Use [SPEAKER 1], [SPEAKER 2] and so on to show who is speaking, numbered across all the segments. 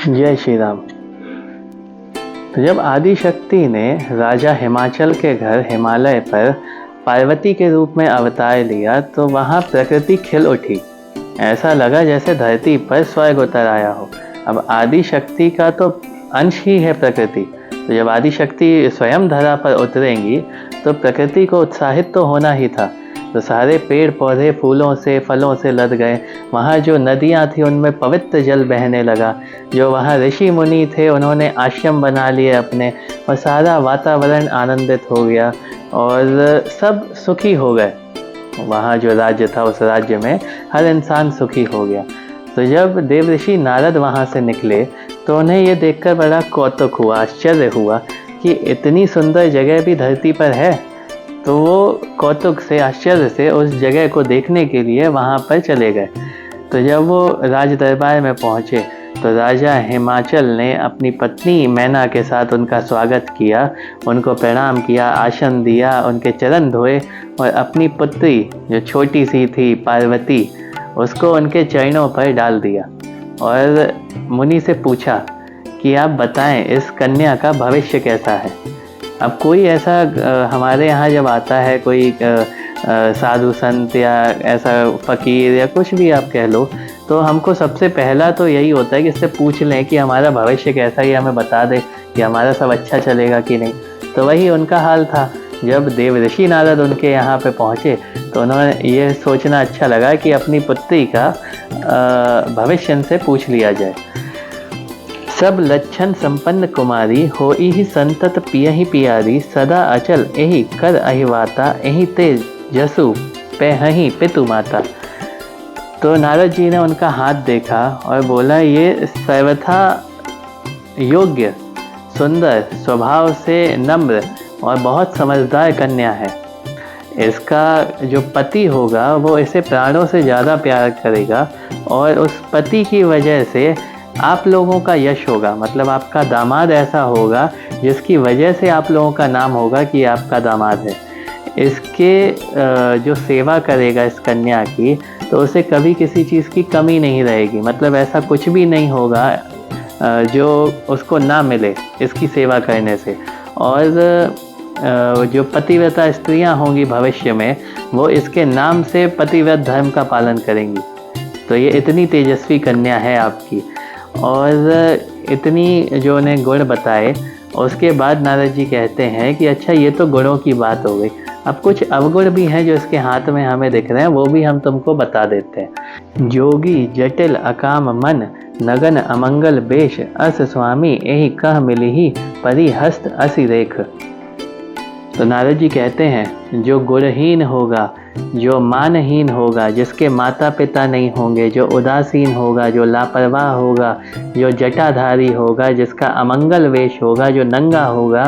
[SPEAKER 1] जय श्री राम। तो जब आदि शक्ति ने राजा हिमाचल के घर हिमालय पर पार्वती के रूप में अवतार लिया तो वहाँ प्रकृति खिल उठी। ऐसा लगा जैसे धरती पर स्वर्ग उतर आया हो। अब आदि शक्ति का तो अंश ही है प्रकृति, तो जब आदि शक्ति स्वयं धरा पर उतरेंगी तो प्रकृति को उत्साहित तो होना ही था। तो सारे पेड़ पौधे फूलों से फलों से लद गए। वहाँ जो नदियाँ थी उनमें पवित्र जल बहने लगा। जो वहाँ ऋषि मुनि थे उन्होंने आश्रम बना लिए अपने, और सारा वातावरण आनंदित हो गया और सब सुखी हो गए। वहाँ जो राज्य था उस राज्य में हर इंसान सुखी हो गया। तो जब देवऋषि नारद वहाँ से निकले तो उन्हें ये देखकर बड़ा कौतुक हुआ, आश्चर्य हुआ कि इतनी सुंदर जगह भी धरती पर है। तो वो कौतुक से, आश्चर्य से उस जगह को देखने के लिए वहाँ पर चले गए। तो जब वो राज दरबार में पहुँचे तो राजा हिमाचल ने अपनी पत्नी मैना के साथ उनका स्वागत किया, उनको प्रणाम किया, आसन दिया, उनके चरण धोए और अपनी पुत्री जो छोटी सी थी पार्वती उसको उनके चरणों पर डाल दिया और मुनि से पूछा कि आप बताएं इस कन्या का भविष्य कैसा है। अब कोई ऐसा हमारे यहाँ जब आता है कोई साधु संत या ऐसा फ़कीर या कुछ भी आप कह लो, तो हमको सबसे पहला तो यही होता है कि इससे पूछ लें कि हमारा भविष्य कैसा है, हमें बता दे कि हमारा सब अच्छा चलेगा कि नहीं। तो वही उनका हाल था। जब देवऋषि नारद उनके यहाँ पे पहुँचे तो उन्होंने ये सोचना अच्छा लगा कि अपनी पुत्री का भविष्य इनसे पूछ लिया जाए। सब लक्षण संपन्न कुमारी होई ही संतत पियहि पियारी, सदा अचल एहि कर अहिवाता, एहि तेज जसु पेहहि पितु माता। तो नारद जी ने उनका हाथ देखा और बोला ये सर्वथा योग्य, सुंदर, स्वभाव से नम्र और बहुत समझदार कन्या है। इसका जो पति होगा वो इसे प्राणों से ज़्यादा प्यार करेगा और उस पति की वजह से आप लोगों का यश होगा। मतलब आपका दामाद ऐसा होगा जिसकी वजह से आप लोगों का नाम होगा कि आपका दामाद है। इसके जो सेवा करेगा इस कन्या की तो उसे कभी किसी चीज़ की कमी नहीं रहेगी। मतलब ऐसा कुछ भी नहीं होगा जो उसको ना मिले इसकी सेवा करने से। और जो पतिव्रता स्त्रियां होंगी भविष्य में वो इसके नाम से पतिव्रत धर्म का पालन करेंगी। तो ये इतनी तेजस्वी कन्या है आपकी। और इतनी जो उन्हें गुण बताए उसके बाद नारद जी कहते हैं कि अच्छा ये तो गुणों की बात हो गई, अब कुछ अवगुण भी हैं जो इसके हाथ में हमें दिख रहे हैं, वो भी हम तुमको बता देते हैं। जोगी जटिल अकाम मन, नगन अमंगल बेश, अस स्वामी एहि कह मिलिहि, परि हस्त असि रेख। तो नारद जी कहते हैं जो गुणहीन होगा, जो मानहीन होगा, जिसके माता पिता नहीं होंगे, जो उदासीन होगा, जो लापरवाह होगा, जो जटाधारी होगा, जिसका अमंगल वेश होगा, जो नंगा होगा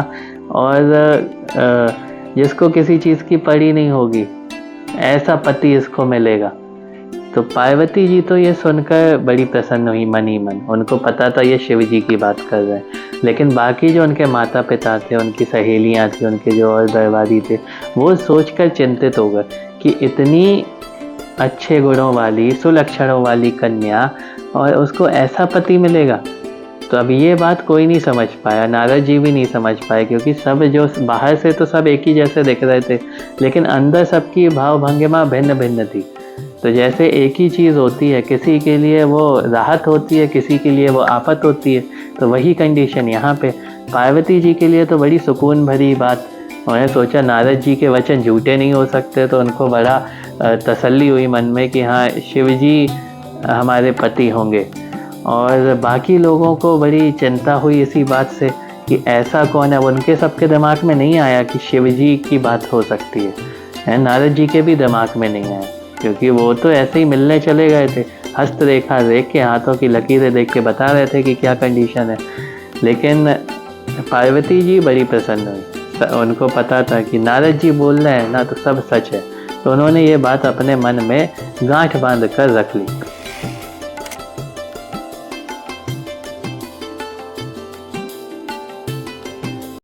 [SPEAKER 1] और जिसको किसी चीज़ की पड़ी नहीं होगी, ऐसा पति इसको मिलेगा। तो पार्वती जी तो ये सुनकर बड़ी प्रसन्न हुई मन ही मन। उनको पता था ये शिव जी की बात कर रहे हैं, लेकिन बाकी जो उनके माता पिता थे, उनकी सहेलियां थी, उनके जो और दरबारी थे, वो सोचकर चिंतित हो गए कि इतनी अच्छे गुणों वाली, सुलक्षणों वाली कन्या और उसको ऐसा पति मिलेगा। तो अब ये बात कोई नहीं समझ पाया, नारद जी भी नहीं समझ पाए, क्योंकि सब जो बाहर से तो सब एक ही जैसे दिख रहे थे, लेकिन अंदर सबकी भाव भंगिमा भिन्न भिन्न थी। तो जैसे एक ही चीज़ होती है, किसी के लिए वो राहत होती है, किसी के लिए वो आफत होती है, तो वही कंडीशन यहाँ पे पार्वती जी के लिए तो बड़ी सुकून भरी बात। उन्हें सोचा नारद जी के वचन झूठे नहीं हो सकते, तो उनको बड़ा तसल्ली हुई मन में कि हाँ शिव जी हमारे पति होंगे। और बाकी लोगों को बड़ी चिंता हुई इसी बात से कि ऐसा कौन है। उनके सबके दिमाग में नहीं आया कि शिव जी की बात हो सकती है। नारद जी के भी दिमाग में नहीं आया, क्योंकि वो तो ऐसे ही मिलने चले गए थे, हस्तरेखा देख के, हाथों की लकीरें देख के बता रहे थे कि क्या कंडीशन है। लेकिन पार्वती जी बड़ी प्रसन्न हुई, उनको पता था कि नारद जी बोल रहे हैं ना तो सब सच है। तो उन्होंने ये बात अपने मन में गांठ बांध कर रख ली।